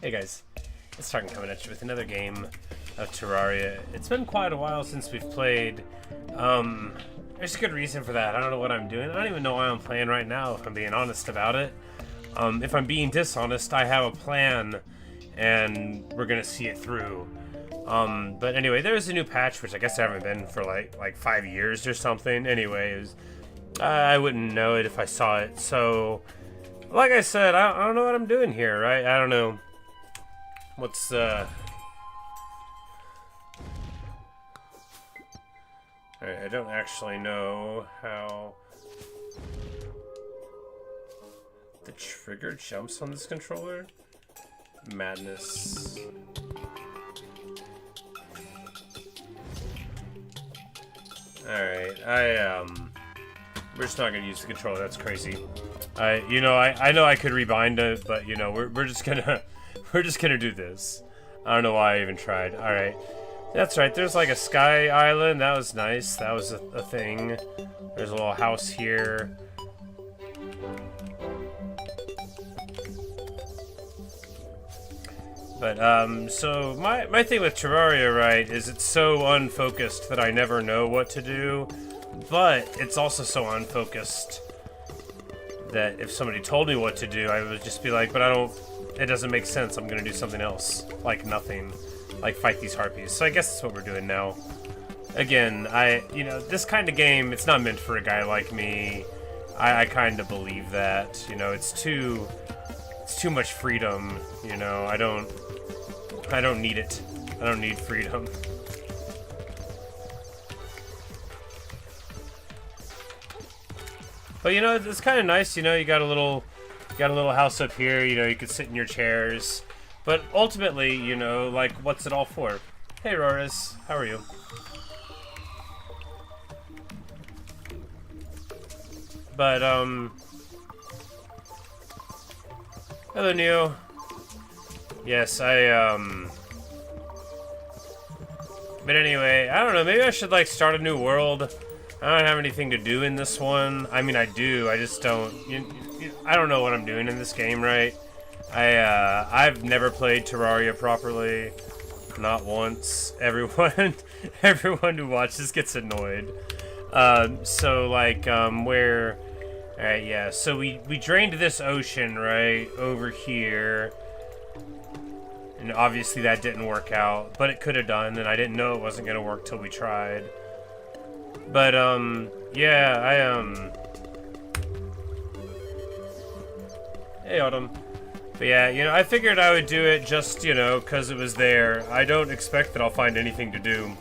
Hey guys, it's Tarkin coming at you with another game of Terraria. It's been quite a while since we've played. There's a good reason for that. I don't know what I'm doing. I don't even know why I'm playing right now, if I'm being honest about it. If I'm being dishonest, I have a plan, and we're gonna see it through. But anyway, there's a new patch, which I guess I haven't been for like 5 years or something. Anyways, I wouldn't know it if I saw it. So, like I said, I don't know what I'm doing here, right? I don't know. What's Alright, I don't actually know how the trigger jumps on this controller. Madness. Alright, we're just not gonna use the controller, that's crazy. I know I could rebind it, but we're just gonna we're just gonna do this. I don't know why I even tried. Alright. That's right, there's like a sky island. That was nice. That was a thing. There's a little house here. But, so my thing with Terraria, right, is it's so unfocused that I never know what to do. But it's also so unfocused that if somebody told me what to do, I would just be like, but it doesn't make sense. I'm gonna do something else. Like nothing. Like fight these harpies. So I guess that's what we're doing now. Again, this kind of game, it's not meant for a guy like me. I kind of believe that. It's too much freedom. I don't need it. I don't need freedom. But it's kind of nice. You got a little house up here. You could sit in your chairs. But ultimately, like, what's it all for? Hey, Roris, how are you? But, hello, Neo. Yes, but anyway, I don't know, maybe I should, like, start a new world. I don't have anything to do in this one. I mean, I do, I just don't, I don't know what I'm doing in this game, right? I've never played Terraria properly, not once. Everyone who watches gets annoyed. So like, alright, yeah, so we drained this ocean, right, over here. And obviously that didn't work out, but it could have done, and I didn't know it wasn't gonna work till we tried. But, yeah, hey, Autumn. But yeah, I figured I would do it just, because it was there. I don't expect that I'll find anything to do.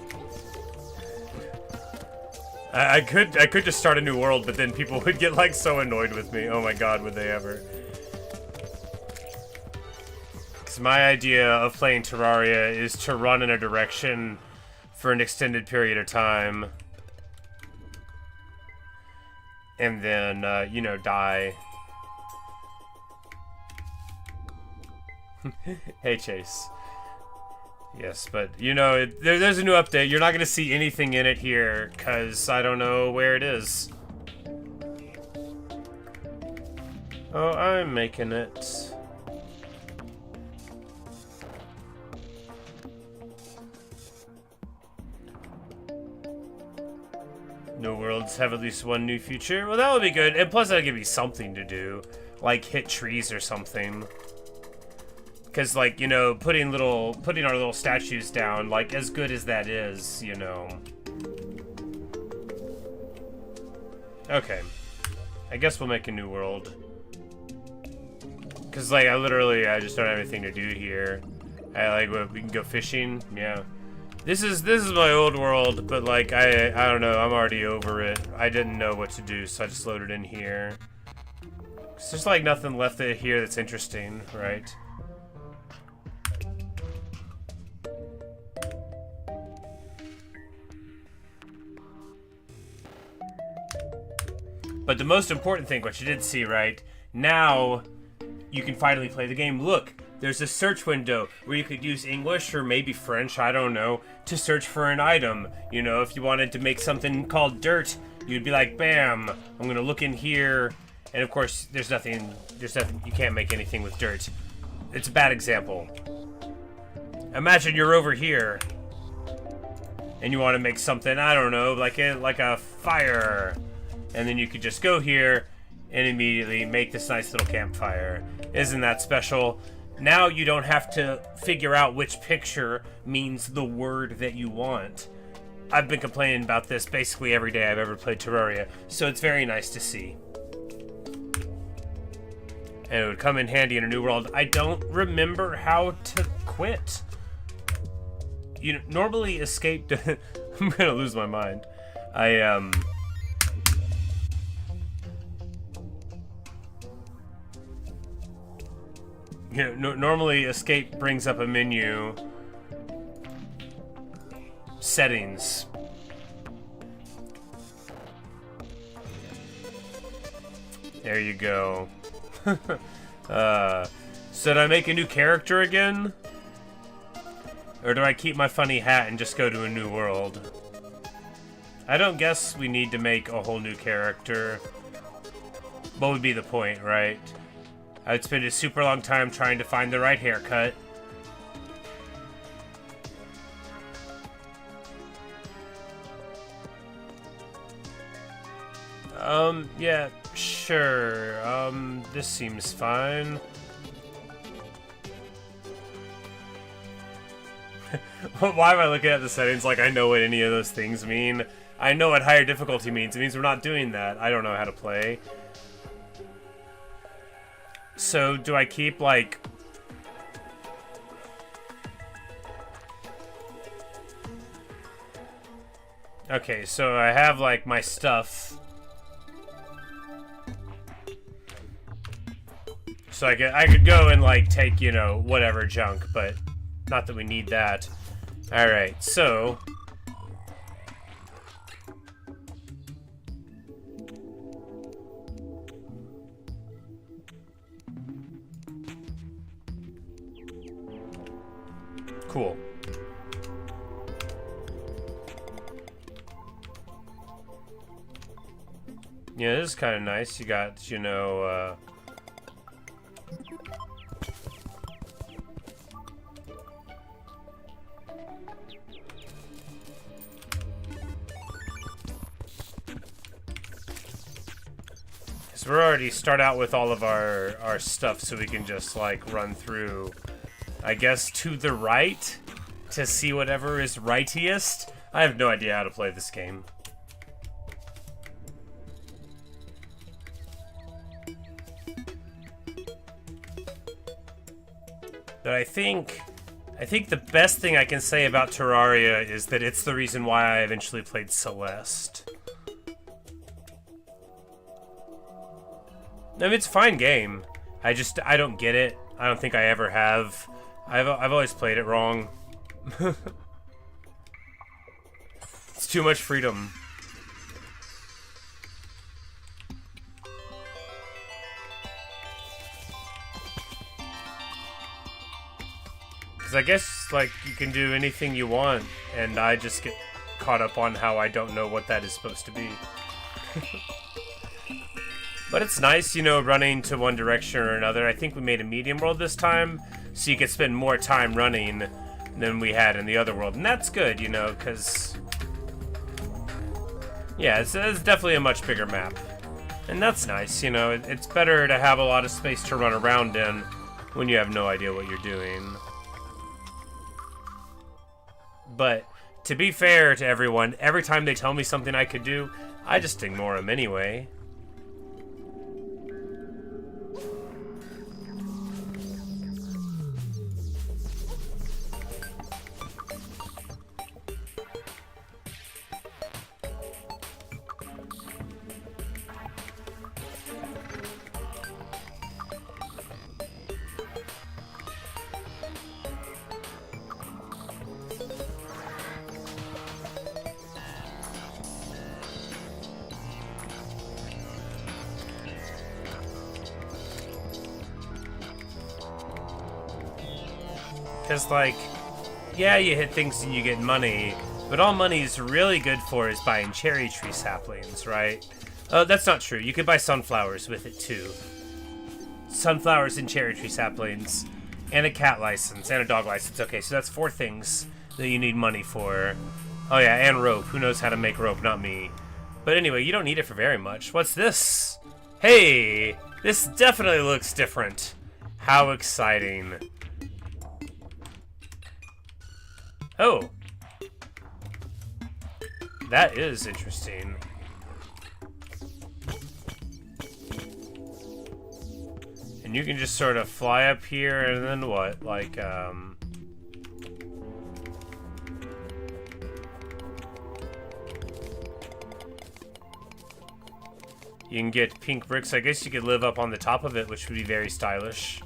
I could just start a new world, but then people would get, like, so annoyed with me. Oh my god, would they ever. Because my idea of playing Terraria is to run in a direction for an extended period of time. And then, die. Hey, Chase. Yes, but, there's a new update. You're not going to see anything in it here, because I don't know where it is. Oh, I'm making it. No worlds have at least one new feature. Well, that would be good. And plus, that'll give me something to do. Like, hit trees or something. Because, like, putting our little statues down, like, as good as that is, Okay. I guess we'll make a new world. Because, like, I just don't have anything to do here. We can go fishing? Yeah. This is my old world, but, like, I don't know, I'm already over it. I didn't know what to do, so I just loaded in here. 'Cause there's, like, nothing left here that's interesting, right? But the most important thing, what you did see, right? Now, you can finally play the game. Look, there's a search window where you could use English or maybe French, I don't know, to search for an item. If you wanted to make something called dirt, you'd be like, bam, I'm gonna look in here. And of course, there's nothing, you can't make anything with dirt. it's a bad example. Imagine you're over here, and you want to make something, I don't know, like a fire. And then you could just go here and immediately make this nice little campfire. Isn't that special? Now you don't have to figure out which picture means the word that you want. I've been complaining about this basically every day I've ever played Terraria, so it's very nice to see. And it would come in handy in a new world. I don't remember how to quit. You know, normally escape... I'm gonna lose my mind. You know, normally escape brings up a menu. Settings. There you go. So do I make a new character again? Or do I keep my funny hat and just go to a new world? I don't guess we need to make a whole new character. What would be the point, right? I'd spend a super long time trying to find the right haircut. Yeah, sure. This seems fine. Why am I looking at the settings like I know what any of those things mean? I know what higher difficulty means. It means we're not doing that. I don't know how to play. So, do I keep, like... Okay, so I have, like, my stuff. So I could go and, like, take, you know, whatever junk, but not that we need that. Alright, so... Cool. Yeah, this is kind of nice. You got, you know, so we're already start out with all of our stuff, so we can just, like, run through, I guess, to the right to see whatever is rightiest. I have no idea how to play this game. But I think the best thing I can say about Terraria is that it's the reason why I eventually played Celeste. I mean, it's a fine game. I don't get it. I don't think I ever have. I've always played it wrong. It's too much freedom. Because I guess, like, you can do anything you want, and I just get caught up on how I don't know what that is supposed to be. But it's nice, you know, running to one direction or another. I think we made a medium world this time, so you could spend more time running than we had in the other world. And that's good, you know, because... yeah, it's definitely a much bigger map. And that's nice, you know. It's better to have a lot of space to run around in when you have no idea what you're doing. But to be fair to everyone, every time they tell me something I could do, I just ignore them anyway. Because, like, yeah, you hit things and you get money, but all money is really good for is buying cherry tree saplings, right? Oh, that's not true. You could buy sunflowers with it, too. Sunflowers and cherry tree saplings. And a cat license, and a dog license. Okay, so that's 4 things that you need money for. Oh yeah, and rope. Who knows how to make rope? Not me. But anyway, you don't need it for very much. What's this? Hey! This definitely looks different. How exciting. Oh. That is interesting. And you can just sort of fly up here and then what? Like, you can get pink bricks. I guess you could live up on the top of it, which would be very stylish.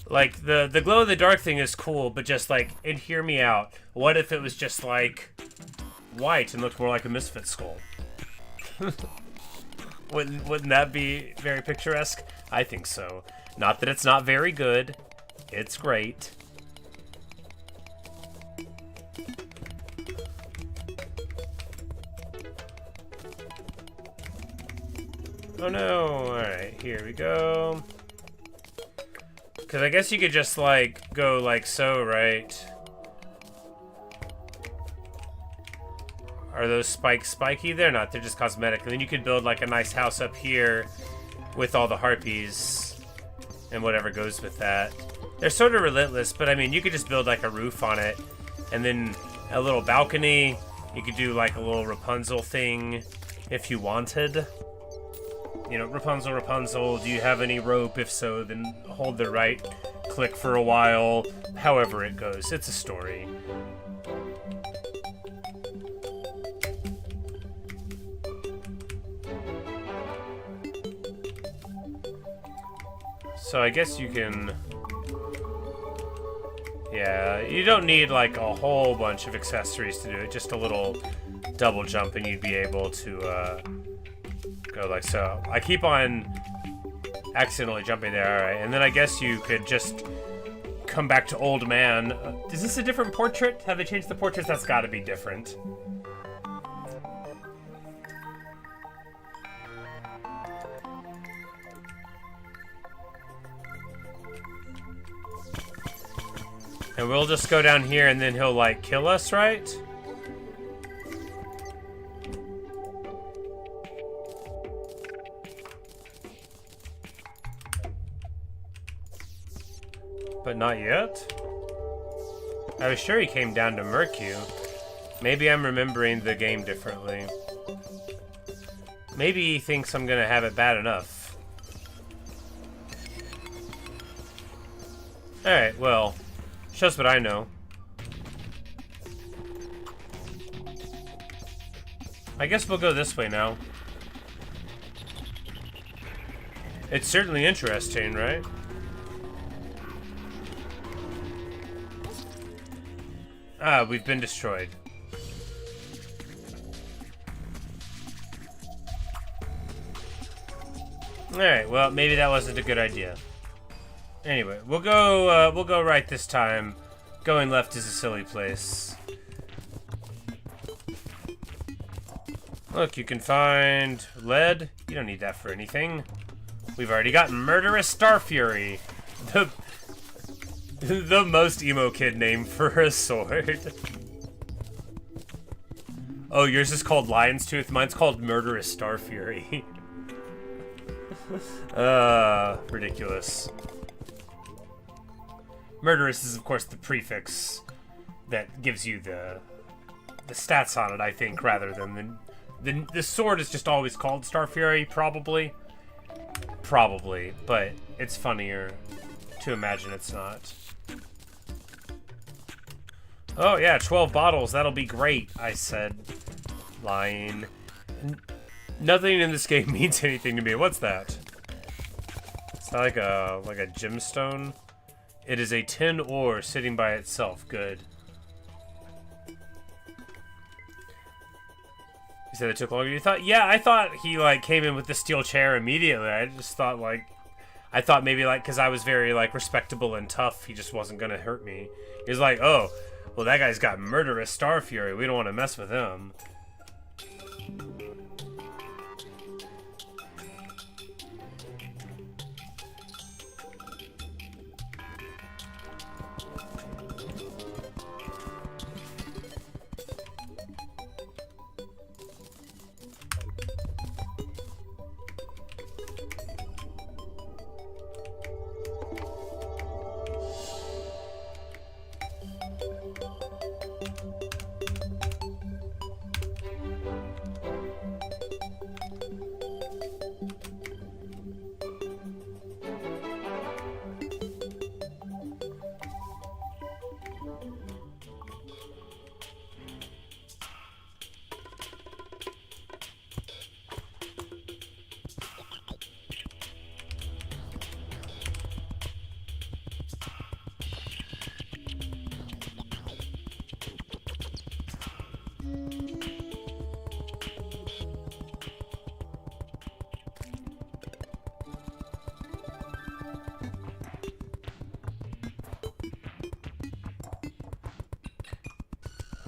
Like, the glow-in-the-dark thing is cool, but just, like, and hear me out. What if it was just, like, white and looked more like a Misfit skull? Wouldn't that be very picturesque? I think so. Not that it's not very good. It's great. Oh no, alright, here we go. Because I guess you could just, like, go like so, right? Are those spikes spiky? They're not, they're just cosmetic. And then you could build, like, a nice house up here with all the harpies and whatever goes with that. They're sort of relentless, but, I mean, you could just build, like, a roof on it. And then a little balcony. You could do, like, a little Rapunzel thing if you wanted. You know, Rapunzel, Rapunzel, do you have any rope? If so, then hold the right click for a while. However it goes. It's a story. So I guess you can... Yeah, you don't need, like, a whole bunch of accessories to do it. Just a little double jump and you'd be able to, go like so. I keep on accidentally jumping there, alright. And then I guess you could just come back to old man. Is this a different portrait? Have they changed the portraits? That's gotta be different. And we'll just go down here and then he'll, like, kill us, right? But not yet? I was sure he came down to murk you. Maybe I'm remembering the game differently. Maybe he thinks I'm gonna have it bad enough. Alright, well, shows what I know. I guess we'll go this way now. It's certainly interesting, right? Ah, we've been destroyed. Alright, well, maybe that wasn't a good idea. Anyway, we'll go right this time. Going left is a silly place. Look, you can find lead. You don't need that for anything. We've already got Murderous Star Fury. The most emo kid name for a sword. Oh, yours is called Lion's Tooth. Mine's called Murderous Star Fury. Ridiculous. Murderous is, of course, the prefix that gives you the stats on it, I think, rather than the sword is just always called Star Fury, probably. Probably, but it's funnier to imagine it's not. Oh yeah, 12 bottles, that'll be great, I said. Lying. Nothing in this game means anything to me. What's that? Is that like a gemstone? It is a tin ore sitting by itself. Good. You said it took longer. You thought? Yeah, I thought he like came in with the steel chair immediately. I just thought like, I thought maybe like because I was very like respectable and tough, he just wasn't gonna hurt me. He was like, oh, Well, that guy's got murderous Star Fury. We don't want to mess with him.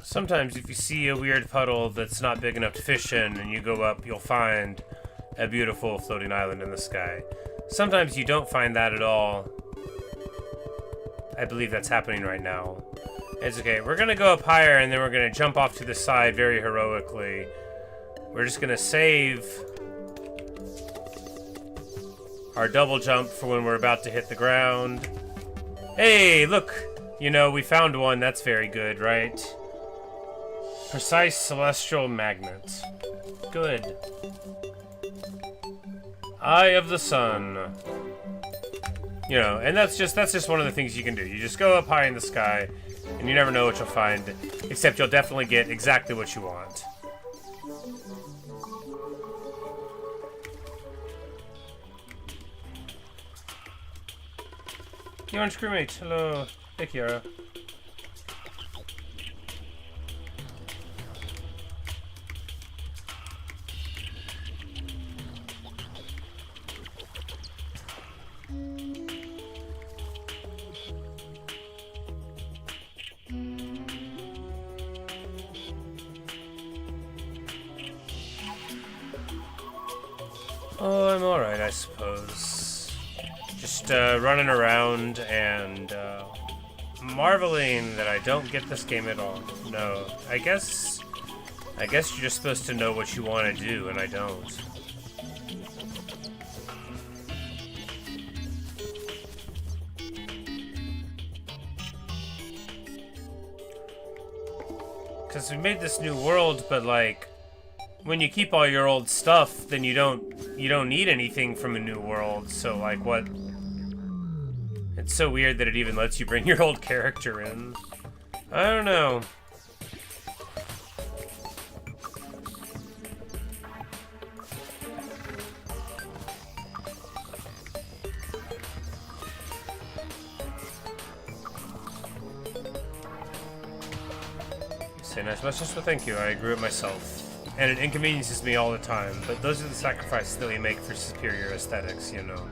Sometimes if you see a weird puddle that's not big enough to fish in and you go up, you'll find a beautiful floating island in the sky. Sometimes you don't find that at all. I believe that's happening right now. It's okay. We're going to go up higher and then we're going to jump off to the side very heroically. We're just going to save our double jump for when we're about to hit the ground. Hey, look! You know, we found one. That's very good, right? Precise celestial magnet. Good. Eye of the sun. You know, and that's just one of the things you can do. You just go up high in the sky, and you never know what you'll find, except you'll definitely get exactly what you want. You orange crewmate, hello. Hey, Kiara. Oh, I'm alright, I suppose. Just running around and marveling that I don't get this game at all. No, I guess you're just supposed to know what you want to do, and I don't. Because we made this new world, but like, when you keep all your old stuff, then you don't need anything from a new world. So like, what? It's so weird that it even lets you bring your old character in. I don't know. Say nice message, but thank you. I grew it myself. And it inconveniences me all the time, but those are the sacrifices that we make for superior aesthetics, you know.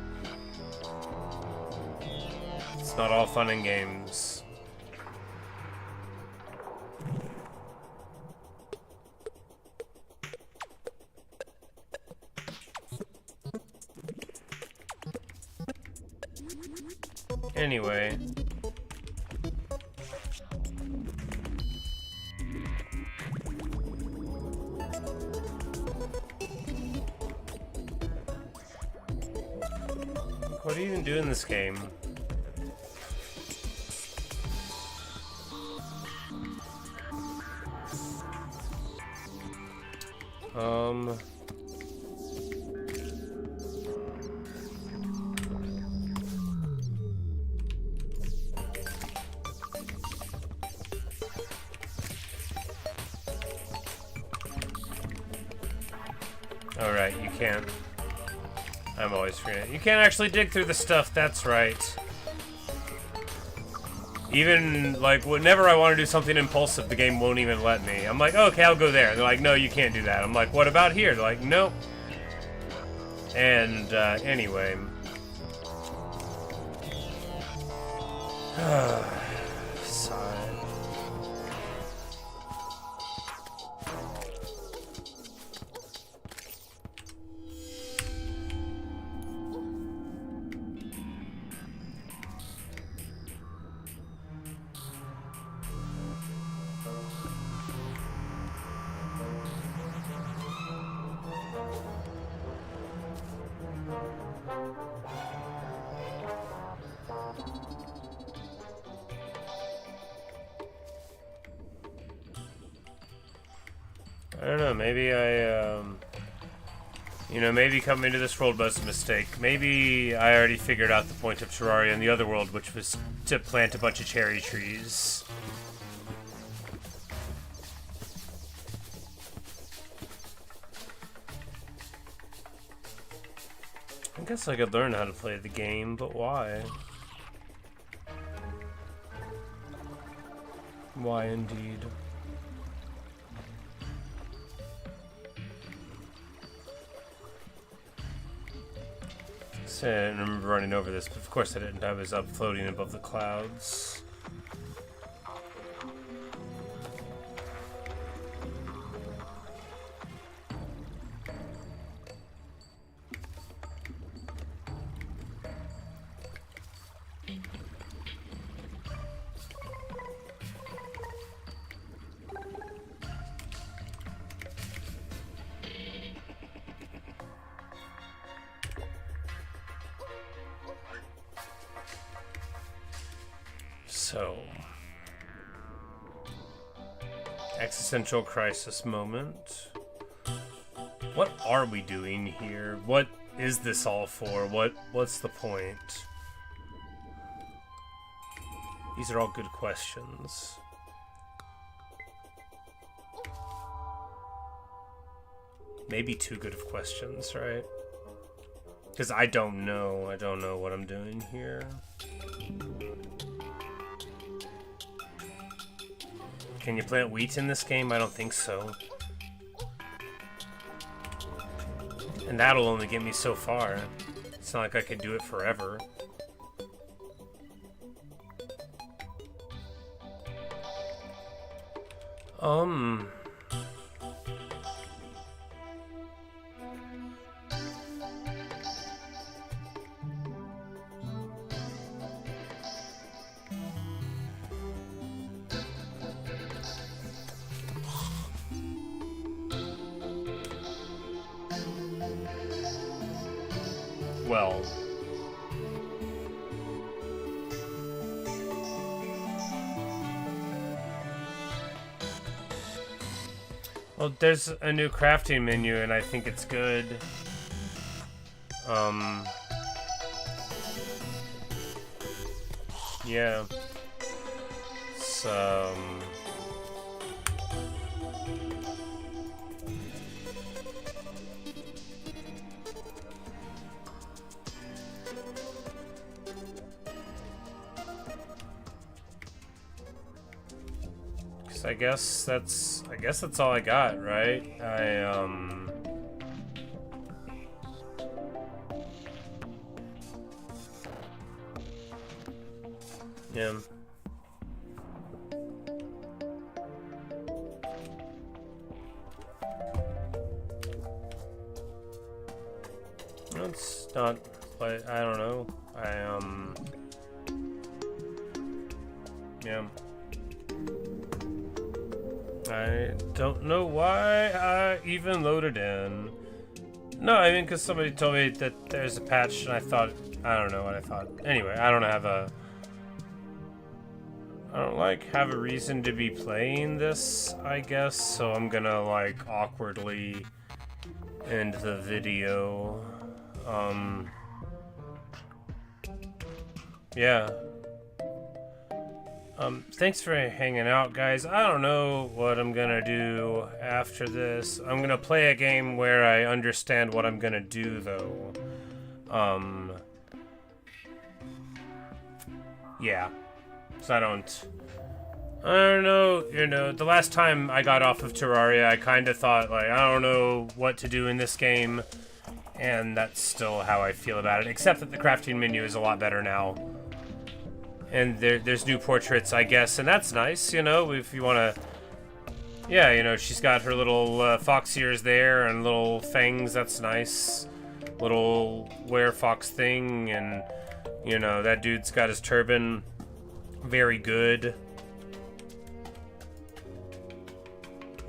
It's not all fun and games. Anyway. What do you even do in this game? Alright, you can't. I'm always forgetting. You can't actually dig through the stuff, that's right. Even, like, whenever I want to do something impulsive, the game won't even let me. I'm like, oh, okay, I'll go there. They're like, no, you can't do that. I'm like, what about here? They're like, nope. And, anyway. Sigh. I don't know, maybe you know, maybe coming into this world was a mistake. Maybe I already figured out the point of Terraria in the other world, which was to plant a bunch of cherry trees. I guess I could learn how to play the game, but why? Why indeed? I didn't remember running over this, but of course I didn't. I was up floating above the clouds. So, existential crisis moment. What are we doing here? What is this all for? What's the point? These are all good questions. Maybe too good of questions, right? Because I don't know. I don't know what I'm doing here. Can you plant wheat in this game? I don't think so. And that'll only get me so far. It's not like I can do it forever. Well, there's a new crafting menu, and I think it's good. Yeah. So, I guess that's all I got, right? Yeah. It's not, but I don't know. Yeah. I don't know why I even loaded in. No, I mean, because somebody told me that there's a patch, and I thought, I don't know what I thought. Anyway, I don't have a reason to be playing this, I guess, so I'm gonna, like, awkwardly end the video. Yeah. Thanks for hanging out, guys. I don't know what I'm gonna do after this. I'm gonna play a game where I understand what I'm gonna do, though. Yeah. So I don't know, you know, the last time I got off of Terraria, I kind of thought, like, I don't know what to do in this game, and that's still how I feel about it, except that the crafting menu is a lot better now. And there's new portraits, I guess, and that's nice, you know, if you want to... Yeah, you know, she's got her little fox ears there and little fangs, that's nice. Little werefox thing, and, you know, that dude's got his turban. Very good.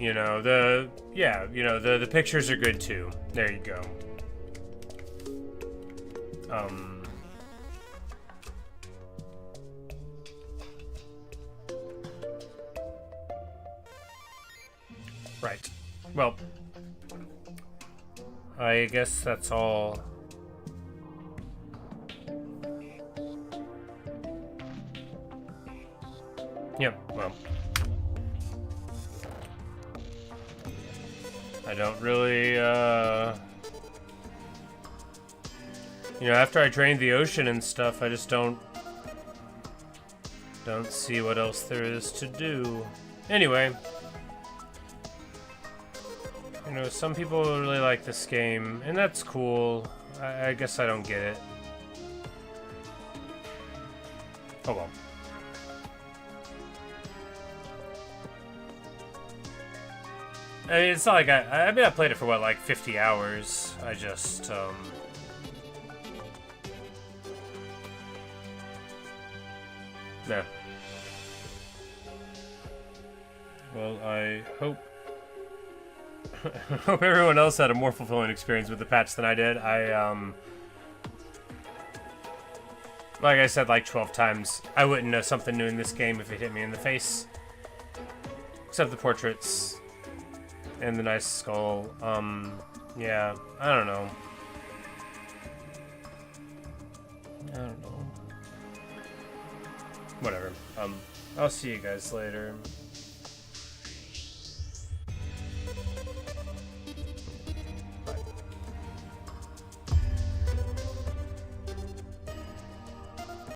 You know, the pictures are good, too. There you go. Right. Well, I guess that's all. Yep, well. I don't really, you know, after I drained the ocean and stuff, I just don't see what else there is to do. Anyway. You know, some people really like this game, and that's cool. I guess I don't get it. Oh well. I mean, it's not like I mean, I played it for what, like 50 hours. I just, no. Well, I hope hope everyone else had a more fulfilling experience with the patch than I did. Like I said like 12 times, I wouldn't know something new in this game if it hit me in the face. Except the portraits and the nice skull. Yeah, I don't know. I don't know. Whatever. I'll see you guys later.